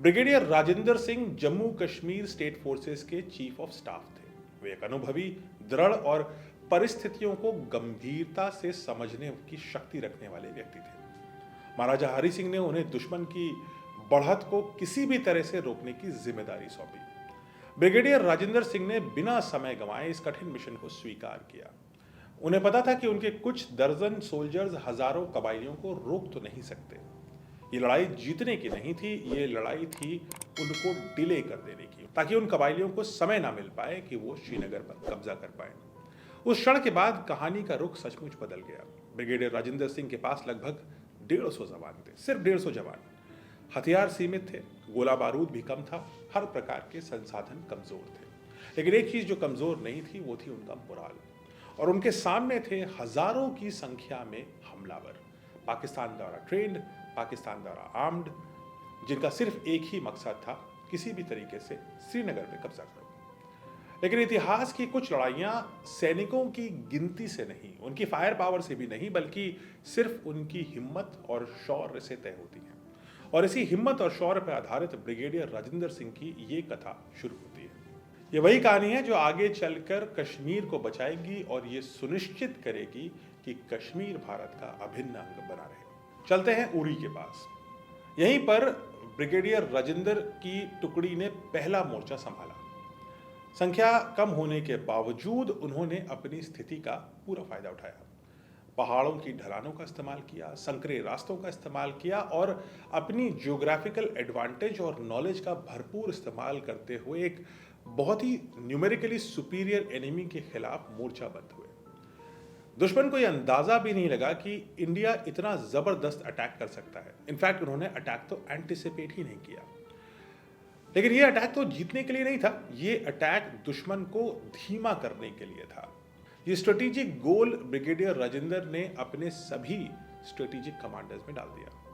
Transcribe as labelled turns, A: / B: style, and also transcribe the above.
A: Brigadier Rajendra Singh Jammu Kashmir state forces के chief of staff थे। वे एक अनुभवी, दृढ़ और परिस्थितियों को गंभीरता से समझने की शक्ति रखने वाले व्यक्ति थे। महाराजा हरि सिंह ने उन्हें दुश्मन की बढ़त को किसी भी तरह से रोकने की जिम्मेदारी सौंपी। ब्रिगेडियर राजेंद्र सिंह ने बिना समय गंवाए इस कठिन मिशन को स्वीकार किया। उन्हें पता था कि उनके कुछ दर्जन सोल्जर्स हजारों कबायलियों को रोक तो नहीं सकते। ये लड़ाई जीतने की नहीं थी, ये लड़ाई थी उनको डिले कर देने की, ताकि उन कबायलियों को समय ना मिल पाए कि वो श्रीनगर पर कब्जा कर पाए। उस क्षण के बाद कहानी का रुख सचमुच बदल गया। ब्रिगेडियर राजेंद्र सिंह के पास लगभग 150 जवान थे, सिर्फ 150 जवान। हथियार सीमित थे, गोला बारूद भी कम था, हर प्रकार के संसाधन कमजोर थे। लेकिन एक चीज जो कमजोर नहीं थी वो थी उनका मोराल। और उनके सामने थे हजारों की संख्या में हमलावर, पाकिस्तान द्वारा ट्रेंड, पाकिस्तान द्वारा आर्म्ड, जिनका सिर्फ एक ही मकसद था, किसी भी तरीके से श्रीनगर में कब्जा करो। लेकिन इतिहास की कुछ लड़ाइयां सैनिकों की गिनती से नहीं, उनकी फायर पावर से भी नहीं, बल्कि सिर्फ उनकी हिम्मत और शौर्य से तय होती हैं। और इसी हिम्मत और शौर्य पर आधारित ब्रिगेडियर राजेंद्र सिंह की ये कथा शुरू होती है। ये वही कहानी है जो आगे चलकर कश्मीर को बचाएगी और ये सुनिश्चित करेगी कि कश्मीर भारत का अभिन्न अंग बना रहे। चलते हैं उड़ी के पास। यहीं पर ब्रिगेडियर राजेंद्र की टुकड़ी ने पहला मोर्चा संभाला। संख्या कम होने के बावजूद उन्होंने अपनी स्थिति का पूरा फायदा उठाया। पहाड़ों की ढलानों का इस्तेमाल किया, संकरे रास्तों का इस्तेमाल किया और अपनी जियोग्राफिकल एडवांटेज और नॉलेज का भरपूर इस्तेमाल करते हुए एक बहुत ही न्यूमेरिकली सुपीरियर एनिमी के खिलाफ मोर्चाबंद हुए। दुश्मन को यह अंदाजा भी नहीं लगा कि इंडिया इतना जबरदस्त अटैक कर सकता है। इनफैक्ट उन्होंने अटैक तो एंटिसिपेट ही नहीं किया। लेकिन यह अटैक तो जीतने के लिए नहीं था, यह अटैक दुश्मन को धीमा करने के लिए था। ये स्ट्रेटेजिक गोल ब्रिगेडियर राजेंद्र ने अपने सभी स्ट्रेटेजिक कमांडर्स में डाल दिया।